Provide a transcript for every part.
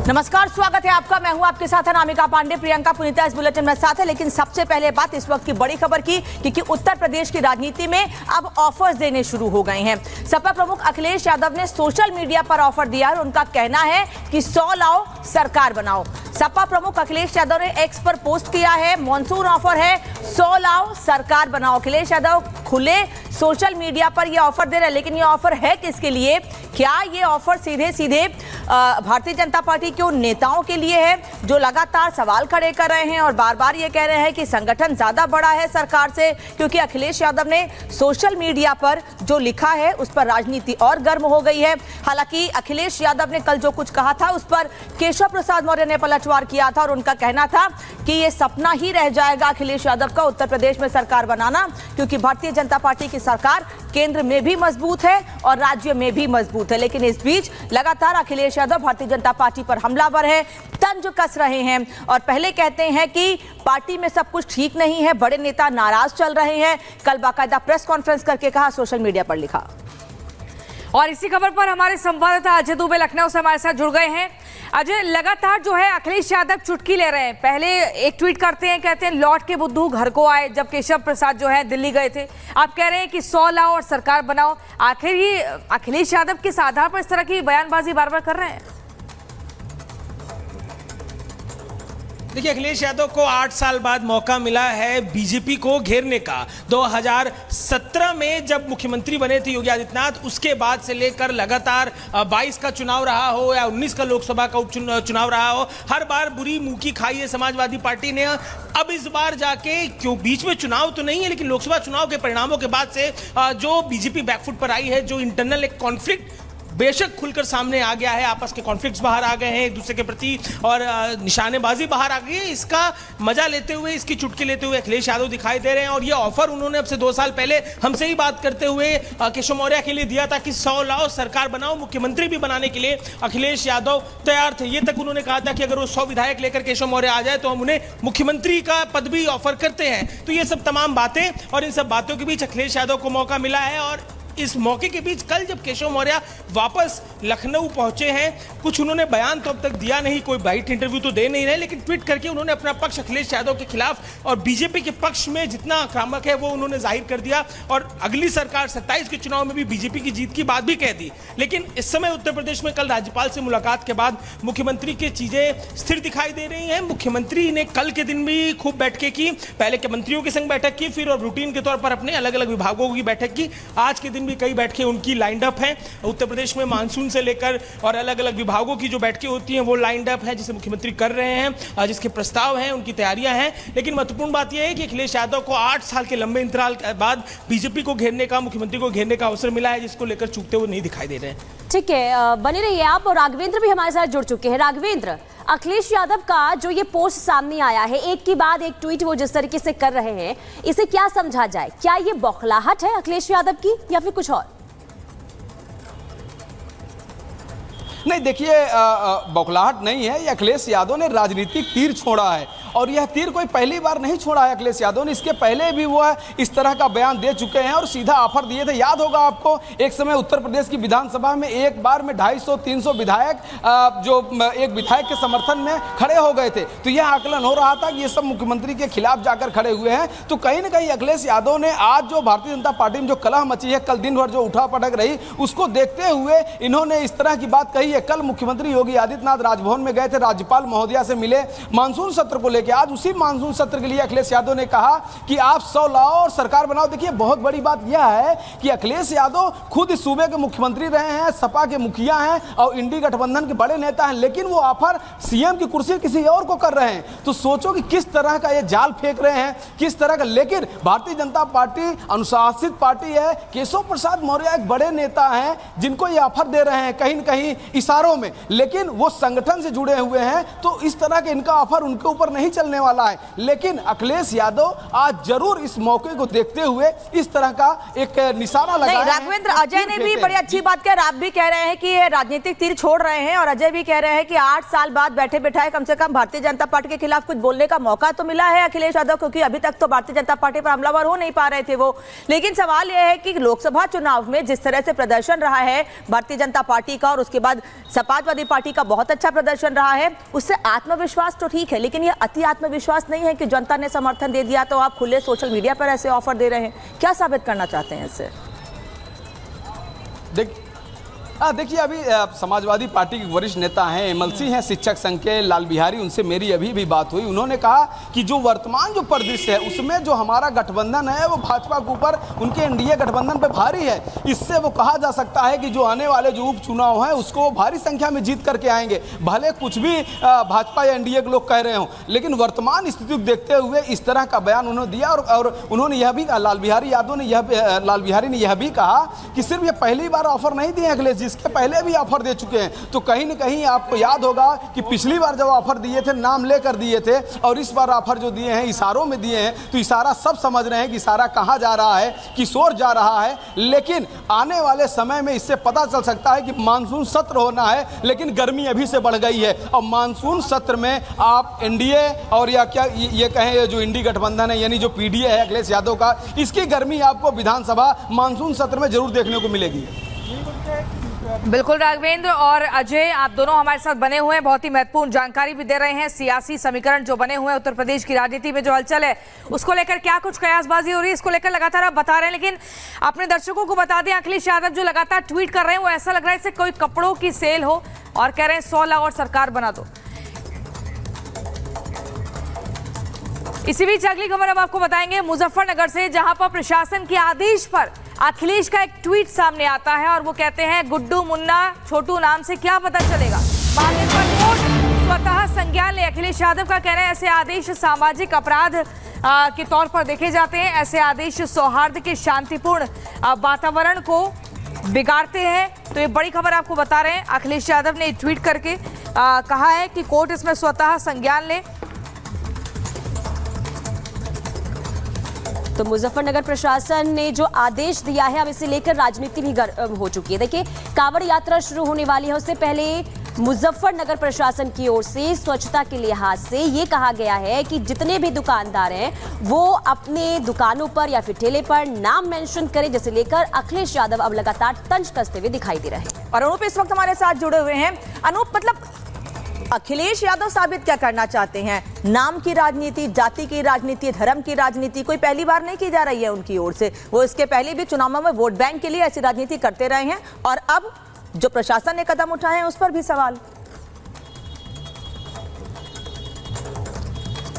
नमस्कार, स्वागत है आपका। मैं हूं आपके साथ अनामिका पांडे। प्रियंका पुनीता इस बुलेटिन में साथ है, लेकिन सबसे पहले बात इस वक्त की बड़ी खबर की, क्योंकि उत्तर प्रदेश की राजनीति में अब ऑफर्स देने शुरू हो गए हैं। सपा प्रमुख अखिलेश यादव ने सोशल मीडिया पर ऑफर दिया और उनका कहना है कि 100 लाओ सरकार बनाओ। सपा प्रमुख अखिलेश यादव ने एक्स पर पोस्ट किया है, मॉनसून ऑफर है, 100 लाओ सरकार बनाओ। अखिलेश यादव खुले सोशल मीडिया पर यह ऑफर दे रहे हैं, लेकिन यह ऑफर है किसके लिए? क्या ये ऑफर सीधे सीधे भारतीय जनता पार्टी के उन नेताओं के लिए है जो लगातार सवाल खड़े कर रहे हैं और बार बार ये कह रहे हैं कि संगठन ज्यादा बड़ा है सरकार से? क्योंकि अखिलेश यादव ने सोशल मीडिया पर जो लिखा है उस पर राजनीति और गर्म हो गई है। हालांकि अखिलेश यादव ने कल जो कुछ कहा था उस पर केशव प्रसाद मौर्य ने पलटवार किया था और उनका कहना था कि ये सपना ही रह जाएगा अखिलेश यादव का उत्तर प्रदेश में सरकार बनाना, क्योंकि भारतीय जनता पार्टी की सरकार केंद्र में भी मजबूत है और राज्य में भी मजबूत है। लेकिन इस बीच लगातार अखिलेश यादव भारतीय जनता पार्टी पर हमलावर है, तंज कस रहे हैं और पहले कहते हैं कि पार्टी में सब कुछ ठीक नहीं है, बड़े नेता नाराज चल रहे हैं। कल बाकायदा प्रेस कॉन्फ्रेंस करके कहा, सोशल मीडिया पर लिखा। और इसी खबर पर हमारे संवाददाता अजय दुबे लखनऊ से हमारे साथ जुड़ गए हैं। अजय, लगातार जो है अखिलेश यादव चुटकी ले रहे हैं। पहले एक ट्वीट करते हैं, कहते हैं लौट के बुद्धू घर को आए, जब केशव प्रसाद जो है दिल्ली गए थे। आप कह रहे हैं कि 100 लाओ और सरकार बनाओ। आखिर ये अखिलेश यादव किस आधार पर इस तरह की बयानबाजी बार बार कर रहे हैं? देखिए, अखिलेश यादव को 8 साल बाद मौका मिला है बीजेपी को घेरने का। 2017 में जब मुख्यमंत्री बने थे योगी आदित्यनाथ, उसके बाद से लेकर लगातार 22 का चुनाव रहा हो या 19 का लोकसभा का उपचुनाव रहा हो, हर बार बुरी मुंह खाई है समाजवादी पार्टी ने। अब इस बार जाके, क्यों बीच में चुनाव तो नहीं है, लेकिन लोकसभा चुनाव के परिणामों के बाद से जो बीजेपी बैकफुट पर आई है, जो इंटरनल एक कॉन्फ्लिक्ट बेशक खुलकर सामने आ गया है, आपस के कॉन्फ्लिक्ट्स बाहर आ गए हैं एक दूसरे के प्रति और निशानेबाजी बाहर आ गई है। इसका मजा लेते हुए, इसकी चुटकी लेते हुए अखिलेश यादव दिखाई दे रहे हैं। और ये ऑफर उन्होंने अब से 2 साल पहले हमसे ही बात करते हुए केशव मौर्य के लिए दिया था कि 100 लाओ सरकार बनाओ। मुख्यमंत्री भी बनाने के लिए अखिलेश यादव तैयार थे। ये तक उन्होंने कहा था कि अगर वो 100 विधायक लेकर केशव मौर्य आ जाए तो हम उन्हें मुख्यमंत्री का पद भी ऑफर करते हैं। तो ये सब तमाम बातें और इन सब बातों के बीच अखिलेश यादव को मौका मिला है। और इस मौके के बीच कल जब केशव मौर्य वापस लखनऊ पहुंचे हैं, कुछ उन्होंने बयान तो अब तक दिया नहीं, कोई बाइट इंटरव्यू तो दे नहीं रहे, लेकिन ट्वीट करके उन्होंने अपना पक्ष अखिलेश यादव के खिलाफ और बीजेपी के पक्ष में जितना आक्रामक है वो उन्होंने जाहिर कर दिया। और अगली सरकार 27 के चुनाव में भी बीजेपी की जीत की बात भी कह दी। लेकिन इस समय उत्तर प्रदेश में कल राज्यपाल से मुलाकात के बाद मुख्यमंत्री की चीजें स्थिर दिखाई दे रही हैं। मुख्यमंत्री ने कल के दिन भी खूब बैठकें की, पहले के मंत्रियों के संग बैठक की, फिर और रूटीन के तौर पर अपने अलग अलग विभागों की बैठक की। आज के दिन भी कई बैठकें उनकी लाइंड अप हैं। उत्तर प्रदेश में मानसून से लेकर और अलग अलग विभागों की जो बैठकें होती हैं वो लाइंड अप है, जिसे मुख्यमंत्री कर रहे हैं, जिसके प्रस्ताव हैं, उनकी तैयारियां हैं। लेकिन महत्वपूर्ण बात यह है कि अखिलेश यादव को 8 साल के लंबे अंतराल के बाद बीजेपी को घेरने का, मुख्यमंत्री को घेरने का अवसर मिला है, जिसको लेकर चूकते हुए नहीं दिखाई दे रहे हैं। ठीक है, बने रहिए आप। और राघवेंद्र भी हमारे साथ जुड़ चुके हैं। राघवेंद्र, अखिलेश यादव का जो ये पोस्ट सामने आया है, एक के बाद एक ट्वीट वो जिस तरीके से कर रहे हैं, इसे क्या समझा जाए? क्या ये बौखलाहट है अखिलेश यादव की या फिर कुछ और? नहीं, देखिए, बौखलाहट नहीं है। ये अखिलेश यादव ने राजनीतिक तीर छोड़ा है और यह तीर कोई पहली बार नहीं छोड़ा है अखिलेश यादव ने। इसके पहले भी वो इस तरह का बयान दे चुके हैं और सीधा ऑफर दिए थे। याद होगा आपको, एक समय उत्तर प्रदेश की विधानसभा में एक बार में 250-300 विधायक जो एक विधायक के समर्थन में खड़े हो गए थे। तो यह आकलन हो रहा था कि ये सब मुख्यमंत्री के खिलाफ जाकर खड़े हुए हैं। तो कहीं ना कहीं अखिलेश यादव ने आज जो भारतीय जनता पार्टी में जो कलह मची है, कल दिन भर जो उठा पटक रही, उसको देखते हुए इन्होंने इस तरह की बात कही है। कल मुख्यमंत्री योगी आदित्यनाथ राजभवन में गए थे, राज्यपाल महोदया से मिले मानसून सत्र को लेकर। आज उसी मानसून सत्र के लिए अखिलेश यादव ने कहा कि आप 100 लाओ और सरकार बनाओ। देखिए, बहुत बड़ी बात यह है कि अखिलेश यादव खुद इस सूबे के मुख्यमंत्री रहे हैं, सपा के मुखिया हैं और इंडी गठबंधन के बड़े नेता हैं, लेकिन वो ऑफर सीएम की कुर्सी किसी और को कर रहे हैं। तो सोचो कि किस तरह का ये जाल फेंक रहे हैं, किस तरह का। लेकिन भारतीय जनता पार्टी अनुशासित पार्टी है। केशव प्रसाद मौर्य एक बड़े नेता हैं जिनको ये ऑफर दे रहे हैं कहीं न कहीं इशारों में, लेकिन वो संगठन से जुड़े हुए हैं। तो इस तरह के इनका ऑफर उनके ऊपर नहीं चलने वाला है। लेकिन अखिलेश यादव आज जरूर इस मौके को देखते हुए इस तरह का एक निशाना लगाया है। राघवेंद्र, अजय ने भी बड़ी अच्छी बात कही। आप भी कह रहे हैं कि ये राजनीतिक तीर छोड़ रहे हैं और अजय भी कह रहे हैं कि 8 साल बाद बैठे बैठाए कम से कम भारतीय जनता पार्टी के खिलाफ कुछ बोलने का मौका तो मिला है अखिलेश यादव, क्योंकि अभी तक तो भारतीय जनता पार्टी पर हमलावर हो नहीं पा रहे थे वो। लेकिन सवाल यह है कि लोकसभा चुनाव में जिस तरह से प्रदर्शन रहा है भारतीय जनता पार्टी का और उसके बाद समाजवादी पार्टी का बहुत अच्छा प्रदर्शन रहा है, उससे आत्मविश्वास तो ठीक है, लेकिन यह अति आत्मविश्वास नहीं है कि जनता ने समर्थन दे दिया तो आप खुले सोशल मीडिया पर ऐसे ऑफर दे रहे हैं। क्या साबित करना चाहते हैं इससे? देखिए, अभी समाजवादी पार्टी के वरिष्ठ नेता हैं, एमएलसी हैं शिक्षक संघ के लाल बिहारी, उनसे मेरी अभी भी बात हुई। उन्होंने कहा कि जो वर्तमान जो परिदृश्य है उसमें जो हमारा गठबंधन है वो भाजपा के ऊपर, उनके एनडीए गठबंधन पे भारी है। इससे वो कहा जा सकता है कि जो आने वाले जो उपचुनाव हैं उसको वो भारी संख्या में जीत करके आएंगे, भले कुछ भी भाजपा या एनडीए के लोग कह रहे हों। लेकिन वर्तमान स्थिति को देखते हुए इस तरह का बयान उन्होंने दिया और उन्होंने यह भी, लाल बिहारी ने यह भी कहा कि सिर्फ ये पहली बार ऑफर नहीं दिए अखिलेश जी, इसके पहले भी ऑफर दे चुके हैं। तो कहीं न कहीं आपको याद होगा कि पिछली बार जब ऑफर दिए थे नाम लेकर दिए थे और इस बार ऑफर जो दिए हैं इशारों में दिए हैं। तो इशारा सब समझ रहे हैं कि इशारा कहाँ जा रहा है, किस ओर जा रहा है। लेकिन आने वाले समय में इससे पता चल सकता है कि मानसून सत्र होना है, लेकिन गर्मी अभी से बढ़ गई है। और मानसून सत्र में आप एनडीए और या क्या ये कहें जो इंडी गठबंधन है यानी जो पीडीए है अखिलेश यादव का, इसकी गर्मी आपको विधानसभा मानसून सत्र में जरूर देखने को मिलेगी। बिल्कुल राघवेंद्र और अजय, आप दोनों हमारे साथ बने हुए हैं, बहुत ही महत्वपूर्ण जानकारी भी दे रहे हैं। सियासी समीकरण जो बने हुए हैं उत्तर प्रदेश की राजनीति में जो हलचल है उसको लेकर क्या कुछ कयासबाजी हो रही है, इसको लेकर लगातार आप बता रहे हैं। लेकिन अपने दर्शकों को बता दें, अखिलेश यादव जो लगातार ट्वीट कर रहे हैं वो ऐसा लग रहा है जैसे कोई कपड़ों की सेल हो और कह रहे हैं 100 लाख और सरकार बना दो। इसी बीच अगली खबर अब आपको बताएंगे मुजफ्फरनगर से, जहां पर प्रशासन के आदेश पर अखिलेश का एक ट्वीट सामने आता है और वो कहते हैं गुड्डू मुन्ना छोटू नाम से क्या पता चलेगा, मामले पर कोर्ट स्वतः संज्ञान ले। अखिलेश यादव का कहना है ऐसे आदेश सामाजिक अपराध के तौर पर देखे जाते हैं, ऐसे आदेश सौहार्द के शांतिपूर्ण वातावरण को बिगाड़ते हैं। तो ये बड़ी खबर आपको बता रहे हैं, अखिलेश यादव ने ट्वीट करके कहा है कि कोर्ट इसमें स्वतः संज्ञान ले। तो मुजफ्फरनगर प्रशासन ने जो आदेश दिया है अब इसे लेकर राजनीति भी गर्म हो चुकी है। देखिए, कांवड़ यात्रा शुरू होने वाली है, उससे पहले मुजफ्फरनगर प्रशासन की ओर से स्वच्छता के लिहाज से ये कहा गया है कि जितने भी दुकानदार हैं वो अपने दुकानों पर या फिर ठेले पर नाम मेंशन करें, जिसे लेकर अखिलेश यादव अब लगातार तंज कसते हुए दिखाई दे रहे हैं। और अनूप इस वक्त हमारे साथ जुड़े हुए हैं। अनूप, मतलब अखिलेश यादव साबित क्या करना चाहते हैं? नाम की राजनीति, जाति की राजनीति, धर्म की राजनीति कोई पहली बार नहीं की जा रही है उनकी ओर से। वो इसके पहले भी चुनावों में वोट बैंक के लिए ऐसी राजनीति करते रहे हैं और अब जो प्रशासन ने कदम उठाए हैं उस पर भी सवाल।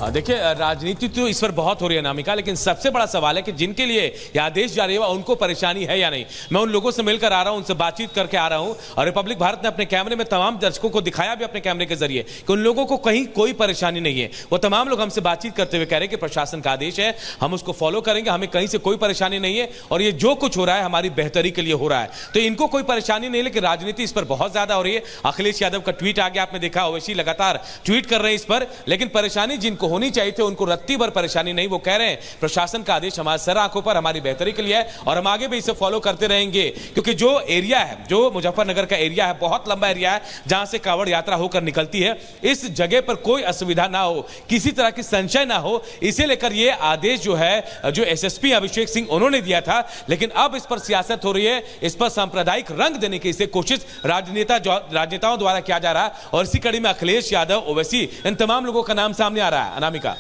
देखिए, राजनीति तो इस पर बहुत हो रही है अनामिका, लेकिन सबसे बड़ा सवाल है कि जिनके लिए यह आदेश जारी हुआ उनको परेशानी है या नहीं। मैं उन लोगों से मिलकर आ रहा हूं, उनसे बातचीत करके आ रहा हूं और रिपब्लिक भारत ने अपने कैमरे में तमाम दर्शकों को दिखाया भी अपने कैमरे के जरिए कि उन लोगों को कहीं कोई परेशानी नहीं है। वो तमाम लोग हमसे बातचीत करते हुए कह रहे हैं कि प्रशासन का आदेश है, हम उसको फॉलो करेंगे, हमें कहीं से कोई परेशानी नहीं है और ये जो कुछ हो रहा है हमारी बेहतरी के लिए हो रहा है। तो इनको कोई परेशानी नहीं, लेकिन राजनीति इस पर बहुत ज्यादा हो रही है। अखिलेश यादव का ट्वीट आ गया, आपने देखा, ओवैसी लगातार ट्वीट कर रहे हैं इस पर, लेकिन परेशानी जिनको होनी चाहिए थे उनको रत्ती भर परेशानी नहीं। वो कह रहे हैं प्रशासन का आदेश हमारे सर आंखों पर, हमारी बेहतरी के लिए है और हम आगे भी इसे फॉलो करते रहेंगे, क्योंकि जो एरिया है, जो मुजफ्फरनगर का एरिया है, बहुत लंबा एरिया है जहां से कांवड़ यात्रा होकर निकलती है। इस जगह पर कोई असुविधा ना हो, किसी तरह की संशय ना हो, इसे लेकर यह आदेश जो है जो एसएसपी अभिषेक सिंह उन्होंने दिया था। लेकिन अब इस पर सियासत हो रही है, इस पर सांप्रदायिक रंग देने की इसे कोशिश राजनेताओं द्वारा किया जा रहा है और इसी कड़ी में अखिलेश यादव, ओवैसी, इन तमाम लोगों का नाम सामने आ रहा है। अनामिका।